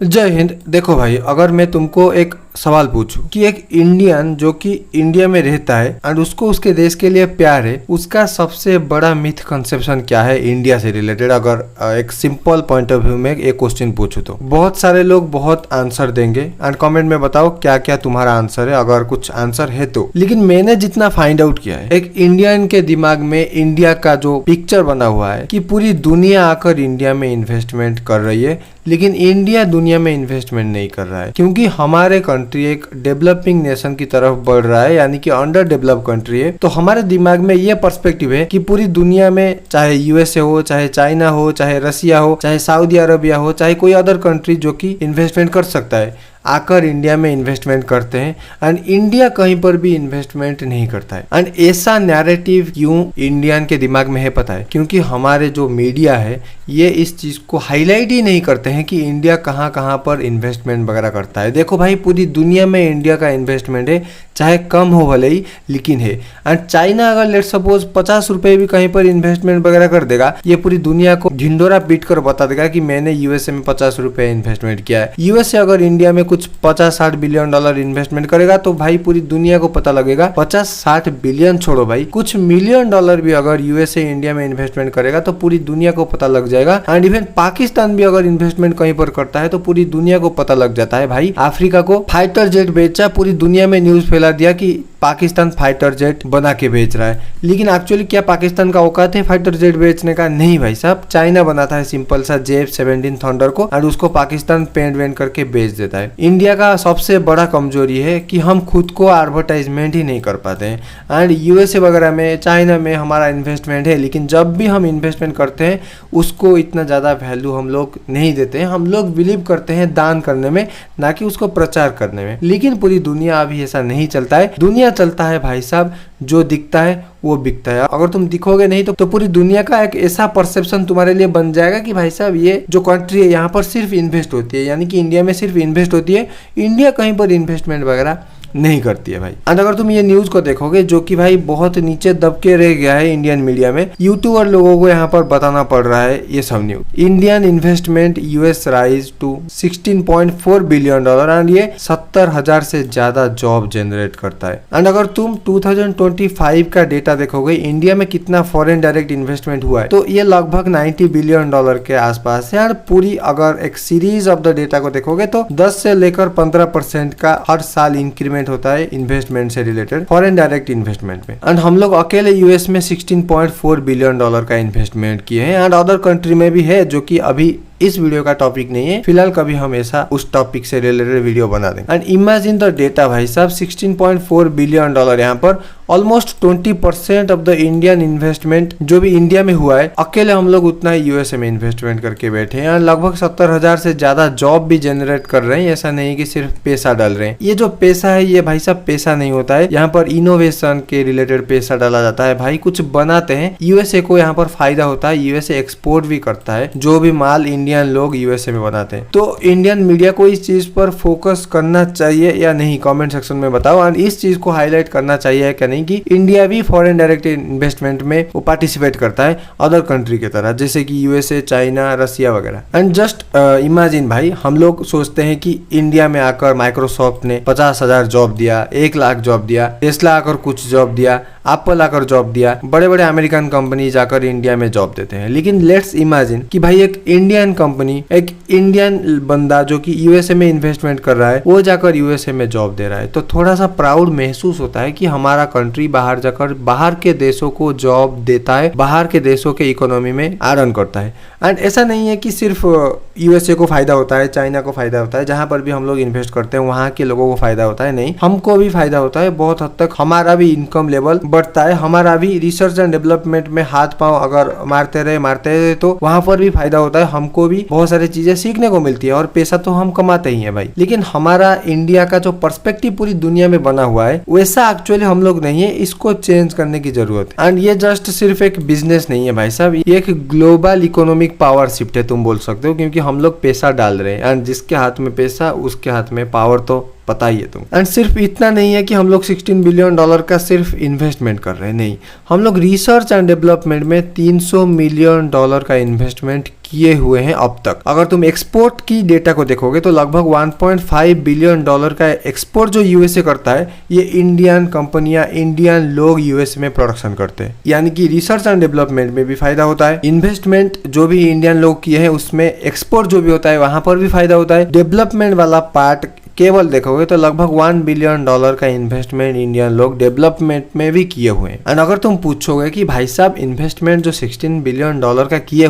जय हिंद। देखो भाई, अगर मैं तुमको एक सवाल पूछूं कि एक इंडियन जो कि इंडिया में रहता है और उसको उसके देश के लिए प्यार है, उसका सबसे बड़ा मिथ कंसेप्शन क्या है इंडिया से रिलेटेड? अगर एक सिंपल पॉइंट ऑफ व्यू में एक क्वेश्चन पूछूं तो बहुत सारे लोग बहुत आंसर देंगे एंड कमेंट में बताओ क्या क्या तुम्हारा आंसर है, अगर कुछ आंसर है तो। लेकिन मैंने जितना फाइंड आउट किया है, एक इंडियन के दिमाग में इंडिया का जो पिक्चर बना हुआ है कि पूरी दुनिया आकर इंडिया में इन्वेस्टमेंट कर रही है, लेकिन इंडिया दुनिया में इन्वेस्टमेंट नहीं कर रहा है क्योंकि हमारे कंट्री एक डेवलपिंग नेशन की तरफ बढ़ रहा है, यानी कि अंडर डेवलप कंट्री है। तो हमारे दिमाग में ये पर्सपेक्टिव है कि पूरी दुनिया में चाहे यूएसए हो, चाहे चाइना हो, चाहे रसिया हो, चाहे सऊदी अरबिया हो, चाहे कोई अदर कंट्री जो कि इन्वेस्टमेंट कर सकता है, आकर इंडिया में इन्वेस्टमेंट करते हैं एंड इंडिया कहीं पर भी इन्वेस्टमेंट नहीं करता है। एंड ऐसा नैरेटिव क्यों इंडियन के दिमाग में है पता है? क्योंकि हमारे जो मीडिया है ये इस चीज को हाईलाइट ही नहीं करते हैं कि इंडिया कहाँ कहाँ पर इन्वेस्टमेंट वगैरह करता है। देखो भाई, पूरी दुनिया में इंडिया का इन्वेस्टमेंट है, चाहे कम हो भले ही, लेकिन है। एंड चाइना अगर लेट सपोज 50 रुपए भी कहीं पर इन्वेस्टमेंट वगैरह कर देगा, ये पूरी दुनिया को ढिंडोरा पीट कर बता देगा कि मैंने यूएसए में 50 रुपए इन्वेस्टमेंट किया है। यूएसए अगर इंडिया में कुछ 50-60 बिलियन डॉलर इन्वेस्टमेंट करेगा तो भाई पूरी दुनिया को पता लगेगा। 50-60 बिलियन छोड़ो भाई, कुछ मिलियन डॉलर भी अगर यूएसए इंडिया में इन्वेस्टमेंट करेगा तो पूरी दुनिया को पता लग जाएगा। एंड इवन पाकिस्तान भी अगर इन्वेस्टमेंट कहीं पर करता है तो पूरी दुनिया को पता लग जाता है। भाई अफ्रीका को फाइटर जेट बेचा, पूरी दुनिया में न्यूज फैला दिया कि पाकिस्तान फाइटर जेट बना के बेच रहा है, लेकिन एक्चुअली क्या पाकिस्तान का औकात है फाइटर जेट बेचने का? नहीं भाई साहब, चाइना बनाता है सिंपल सा JF-17 थंडर को और उसको पाकिस्तान पेंट वेंट करके बेच देता है। इंडिया का सबसे बड़ा कमजोरी है कि हम खुद को एडवर्टाइजमेंट ही नहीं कर पाते हैं। एंड यूएसए वगैरह में, चाइना में हमारा इन्वेस्टमेंट है, लेकिन जब भी हम इन्वेस्टमेंट करते हैं उसको इतना ज़्यादा वैल्यू हम लोग नहीं देते हैं। हम लोग बिलीव करते हैं दान करने में, ना कि उसको प्रचार करने में। लेकिन पूरी दुनिया अभी ऐसा नहीं चलता है। दुनिया चलता है भाई साहब, जो दिखता है वो बिकता है। अगर तुम दिखोगे नहीं तो पूरी दुनिया का एक ऐसा परसेप्शन तुम्हारे लिए बन जाएगा कि भाई साहब ये जो कंट्री है यहाँ पर सिर्फ इन्वेस्ट होती है, यानी कि इंडिया में सिर्फ इन्वेस्ट होती है, इंडिया कहीं पर इन्वेस्टमेंट वगैरह नहीं करती है भाई। एंड अगर तुम ये न्यूज को देखोगे जो कि भाई बहुत नीचे दबके रह गया है इंडियन मीडिया में, यूट्यूबर लोगों को यहाँ पर बताना पड़ रहा है ये सब news. Indian investment US rise to $16.4 billion and ये 70,000 से ज्यादा जॉब जनरेट करता है। एंड अगर तुम 2025 का डेटा देखोगे इंडिया में कितना फॉरेन डायरेक्ट इन्वेस्टमेंट हुआ है तो ये लगभग $90 बिलियन के आसपास है। और पूरी अगर एक सीरीज ऑफ द डेटा को देखोगे तो 10 से लेकर 15% का हर साल इंक्रीमेंट होता है इन्वेस्टमेंट से रिलेटेड, फॉरेन डायरेक्ट इन्वेस्टमेंट में। एंड हम लोग अकेले यूएस में $16.4 बिलियन का इन्वेस्टमेंट किए हैं। एंड अदर कंट्री में भी है जो कि अभी इस वीडियो का टॉपिक नहीं है, फिलहाल कभी हम ऐसा उस टॉपिक से रिलेटेड वीडियो बना देंगे। एंड इमेजिन द डेटा भाई साहब, $16.4 बिलियन यहाँ पर almost 20% of the Indian investment जो भी इंडिया में हुआ है, अकेले हम लोग उतना ही यूएसए में इन्वेस्टमेंट करके बैठे हैं। लगभग 70,000 से ज्यादा जॉब भी जनरेट कर रहे हैं। ऐसा नहीं कि सिर्फ पैसा डाल रहे हैं। ये जो पैसा है ये भाई साहब पैसा नहीं होता है, यहाँ पर इनोवेशन के रिलेटेड पैसा डाला जाता है। भाई कुछ बनाते हैं, यूएसए को यहाँ पर फायदा होता है, यूएसए एक्सपोर्ट भी करता है जो भी माल इंडियन लोग यूएसए में बनाते हैं। तो इंडियन मीडिया को इस चीज पर फोकस करना चाहिए या नहीं, कमेंट सेक्शन में बताओ। एंड इस चीज को हाईलाइट करना चाहिए क्या नहीं कि इंडिया भी फॉरेन डायरेक्ट इन्वेस्टमेंट में वो पार्टिसिपेट करता है अदर कंट्री की तरह, जैसे कि यूएसए, चाइना, रसिया वगैरह। एंड जस्ट इमेजिन भाई, हम लोग सोचते हैं कि इंडिया में आकर माइक्रोसॉफ्ट ने 50,000 जॉब दिया, 1 लाख जॉब दिया, टेस्ला आकर कुछ जॉब दिया, एप्पल आकर जॉब दिया, बड़े बड़े अमेरिकन कंपनी जाकर इंडिया में जॉब देते हैं। लेकिन लेट्स इमेजिन कि भाई एक इंडियन कंपनी, एक इंडियन बंदा जो कि यूएसए में इन्वेस्टमेंट कर रहा है, वो जाकर यूएसए में जॉब दे रहा है, तो थोड़ा सा प्राउड महसूस होता है कि हमारा कंट्री बाहर जाकर बाहर के देशों को जॉब देता है, बाहर के देशों के इकोनॉमी में अर्न करता है। एंड ऐसा नहीं है कि सिर्फ यूएसए को फायदा होता है, चाइना को फायदा होता है, जहां पर भी हम लोग इन्वेस्ट करते हैं वहां के लोगों को फायदा होता है, नहीं, हमको भी फायदा होता है। बहुत हद तक हमारा भी इनकम लेवल बढ़ता है, हमारा भी रिसर्च एंड डेवलपमेंट में हाथ पांव अगर मारते रहे तो वहां पर भी फायदा होता है। हमको भी बहुत सारी चीजें सीखने को मिलती है और पैसा तो हम कमाते ही हैं भाई। लेकिन हमारा इंडिया का जो पर्सपेक्टिव पूरी दुनिया में बना हुआ है वैसा एक्चुअली हम लोग नहीं है, इसको चेंज करने की जरूरत है। एंड ये जस्ट सिर्फ एक बिजनेस नहीं है भाई साहब, ये एक ग्लोबल इकोनॉमिक पावर शिफ्ट है, तुम बोल सकते हो, क्योंकि हम लोग पैसा डाल रहे हैं एंड जिसके हाथ में पैसा उसके हाथ में पावर तो पता ही है तुम। एंड सिर्फ इतना नहीं है कि हम लोग $16 बिलियन का सिर्फ इन्वेस्टमेंट कर रहे हैं, नहीं, हम लोग रिसर्च एंड डेवलपमेंट में $300 मिलियन का इन्वेस्टमेंट किए हुए हैं अब तक। अगर तुम एक्सपोर्ट की डेटा को देखोगे तो लगभग 1.5 बिलियन डॉलर का एक्सपोर्ट जो यूएसए करता है, ये इंडियन कंपनियां, इंडियन लोग यूएसए में प्रोडक्शन करते हैं। यानी कि रिसर्च एंड डेवलपमेंट में भी फायदा होता है, इन्वेस्टमेंट जो भी इंडियन लोग किए हैं उसमें एक्सपोर्ट जो भी होता है वहां पर भी फायदा होता है। डेवलपमेंट वाला पार्ट केवल देखोगे तो लगभग 1 बिलियन डॉलर का इन्वेस्टमेंट इंडियन लोग डेवलपमेंट में भी किए हुए हैं। एंड अगर तुम पूछोगे कि भाई साहब इन्वेस्टमेंट जो 16 बिलियन डॉलर का किए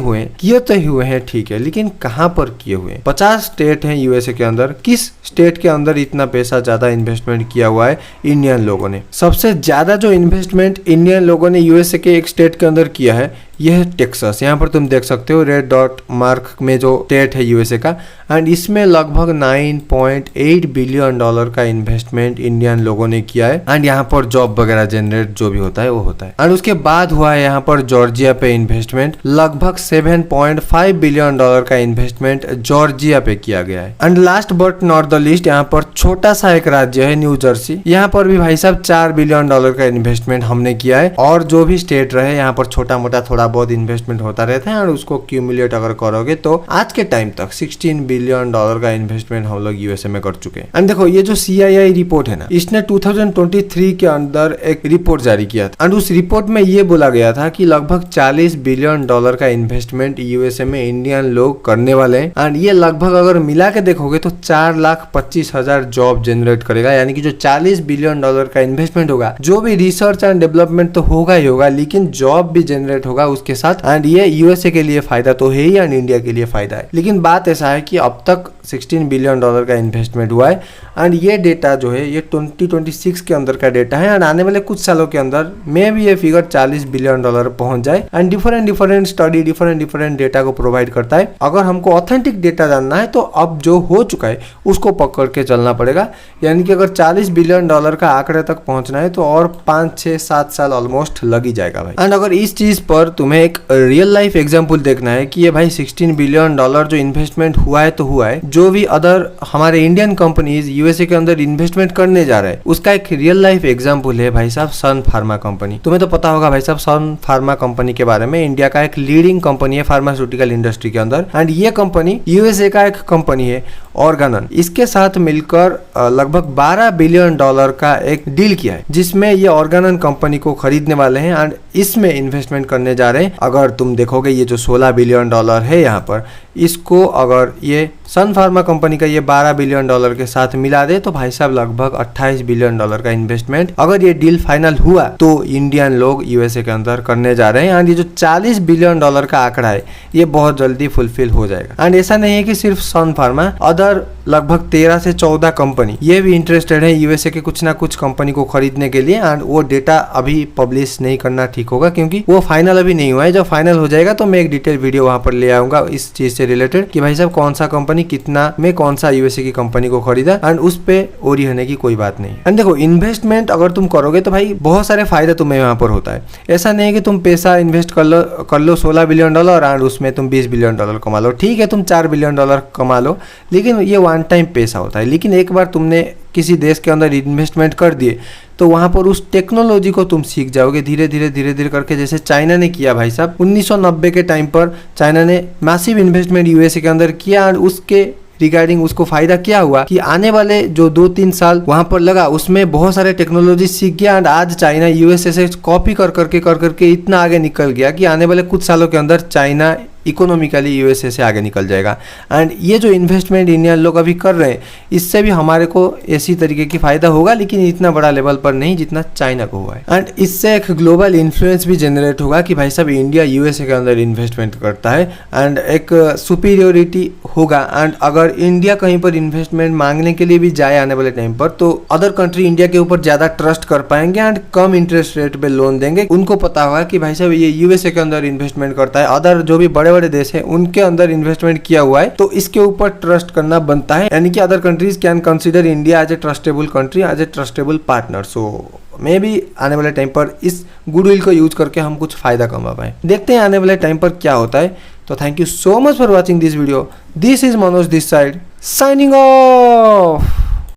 तो हुए हैं ठीक है, लेकिन कहां पर किए हुए हैं? 50 स्टेट हैं यूएसए के अंदर, किस स्टेट के अंदर इतना पैसा ज्यादा इन्वेस्टमेंट किया हुआ है इंडियन लोगों ने? सबसे ज्यादा जो इन्वेस्टमेंट इंडियन लोगों ने यूएसए के एक स्टेट के अंदर किया है यह है टेक्सास। यहाँ पर तुम देख सकते हो रेड डॉट मार्क में जो स्टेट है यूएसए का, एंड इसमें लगभग 9.8 बिलियन डॉलर का इन्वेस्टमेंट इंडियन लोगों ने किया है। एंड यहाँ पर जॉब वगैरह जनरेट जो भी होता है वो होता है। एंड उसके बाद हुआ है यहाँ पर जॉर्जिया पे इन्वेस्टमेंट, लगभग 7.5 बिलियन डॉलर का इन्वेस्टमेंट जॉर्जिया पे किया गया है। And last but not the list, यहाँ पर छोटा सा एक राज्य है न्यू जर्सी, यहाँ पर भी भाई साहब 4 बिलियन डॉलर का इन्वेस्टमेंट हमने किया है। और जो भी स्टेट रहे यहाँ पर छोटा मोटा थोड़ा बहुत इन्वेस्टमेंट होता रहता है, और उसको क्यूमुलेट अगर करोगे तो आज के टाइम तक 16 बिलियन डॉलर का इन्वेस्टमेंट हम लोग यूएसए में कर चुके हैं। एंड देखो ये जो CII रिपोर्ट है ना, इसने 2023 के अंदर एक रिपोर्ट जारी किया था। एंड उस रिपोर्ट में ये बोला गया था कि लगभग 40 बिलियन डॉलर का इन्वेस्टमेंट यूएसए में इंडियन लोग करने वाले हैं। एंड ये लगभग अगर मिला के देखोगे तो 4,25,000 जॉब जनरेट करेगा। यानी कि जो 40 बिलियन डॉलर का इन्वेस्टमेंट होगा, जो भी रिसर्च एंड डेवलपमेंट तो होगा ही होगा, लेकिन जॉब भी जनरेट होगा उसके साथ। एंड ये यूएसए के लिए फायदा तो है ही एंड इंडिया के लिए फायदा है। लेकिन बात ऐसा है कि अब तक 16 बिलियन डॉलर का इन्वेस्टमेंट हुआ है। एंड ये डेटा जो है ये 2026 के अंदर का डेटा है। एंड आने वाले कुछ सालों के अंदर में भी ये फिगर 40 बिलियन डॉलर पहुंच जाए। And different study different data को प्रोवाइड करता है। अगर हमको ऑथेंटिक डेटा जानना है तो अब जो हो चुका है उसको पकड़ के चलना पड़ेगा। यानी कि अगर 40 बिलियन डॉलर का आंकड़े तक पहुंचना है तो और 5, 6, 7 साल ऑलमोस्ट लग ही जाएगा भाई। एंड अगर इस चीज पर तुम्हें एक रियल लाइफ एग्जांपल देखना है कि ये भाई 16 बिलियन डॉलर जो इन्वेस्टमेंट हुआ है तो हुआ है, जो भी अदर हमारे इंडियन कंपनीज यूएसए के अंदर इन्वेस्टमेंट करने जा रहे हैं उसका एक रियल लाइफ एग्जांपल है भाई साहब सन फार्मा कंपनी। तुम्हें तो पता होगा भाई साहब सन फार्मा कंपनी के बारे में। इंडिया का एक लीडिंग कंपनी है फार्मास्यूटिकल इंडस्ट्री के अंदर। एंड ये कंपनी यूएसए का एक कंपनी है ऑर्गेनन, इसके साथ मिलकर लगभग 12 बिलियन डॉलर का एक डील किया है, जिसमें ये ऑर्गेनन कंपनी को खरीदने वाले हैं एंड इसमें इन्वेस्टमेंट करने जा रहे हैं। अगर तुम देखोगे ये जो 16 बिलियन डॉलर है यहाँ पर, इसको अगर ये सन फार्मा कंपनी का ये 12 बिलियन डॉलर के साथ मिला दे तो भाई साहब लगभग 28 बिलियन डॉलर का इन्वेस्टमेंट अगर ये डील फाइनल हुआ तो इंडियन लोग यूएसए के अंदर करने जा रहे हैं। एंड ये जो 40 बिलियन डॉलर का आंकड़ा है ये बहुत जल्दी फुलफिल हो जाएगा। एंड ऐसा नहीं है कि सिर्फ सन फार्मा, अदर लगभग 13 से 14 कंपनी ये भी इंटरेस्टेड है यूएसए के कुछ ना कुछ कंपनी को खरीदने के लिए। एंड वो डेटा अभी पब्लिश नहीं करना ठीक होगा क्योंकि वो फाइनल अभी नहीं हुआ है। जब फाइनल हो जाएगा तो मैं एक डिटेल वीडियो वहां पर ले आऊंगा इस चीज से रिलेटेड कि भाई साहब कौन सा कंपनी कितना में कौन सा यूएसए की कंपनी को खरीदा। एंड उस पे ओरी होने की कोई बात नहीं। एंड देखो इन्वेस्टमेंट अगर तुम करोगे तो भाई बहुत सारे फायदे तुम्हें यहाँ पर होता है। ऐसा नहीं है कि तुम पैसा इन्वेस्ट कर लो 16 बिलियन डॉलर एंड उसमें तुम 20 बिलियन डॉलर कमा लो। ठीक है तुम 4 बिलियन डॉलर कमा लो, लेकिन ये वन टाइम पैसा होता है। लेकिन एक बार तुमने किसी देश के अंदर इन्वेस्टमेंट कर दिए तो वहां पर उस टेक्नोलॉजी को तुम सीख जाओगे धीरे धीरे करके, जैसे चाइना ने किया भाई साहब 1990 के टाइम पर चाइना ने मैसिव इन्वेस्टमेंट यूएसए के अंदर किया। और उसके रिगार्डिंग उसको फायदा क्या हुआ कि आने वाले जो 2-3 साल वहां पर लगा उसमें बहुत सारे टेक्नोलॉजी सीख गया। एंड आज चाइना यूएसए से कॉपी कर करके इतना आगे निकल गया कि आने वाले कुछ सालों के अंदर चाइना इकोनॉमिकली यूएसए से आगे निकल जाएगा। एंड ये जो इन्वेस्टमेंट इंडियन लोग अभी कर रहे हैं इससे भी हमारे को ऐसी तरीके की फायदा होगा, लेकिन इतना बड़ा लेवल पर नहीं जितना चाइना को हुआ है। एंड इससे एक ग्लोबल इन्फ्लुएंस भी जनरेट होगा कि भाई साहब इंडिया यूएसए के अंदर इन्वेस्टमेंट करता है एंड एक सुपीरियोरिटी होगा। एंड अगर इंडिया कहीं पर इन्वेस्टमेंट मांगने के लिए भी जाए आने वाले टाइम पर तो अदर कंट्री इंडिया के ऊपर ज्यादा ट्रस्ट कर पाएंगे एंड कम इंटरेस्ट रेट पे लोन देंगे। उनको पता होगा कि भाई साहब ये यूएसए के अंदर इन्वेस्टमेंट करता है, अदर जो भी बड़े देश है उनके अंदर इन्वेस्टमेंट किया हुआ है, तो इसके ऊपर ट्रस्ट करना बनता है। यानी कि other countries can consider India as a trustable country, as a trustable partner. So मे भी आने वाले टाइम पर इस गुडविल को यूज करके हम कुछ फायदा कमा पाए। देखते हैं आने वाले टाइम पर क्या होता है। तो thank you so much for watching this video. This is Manoj this side signing off.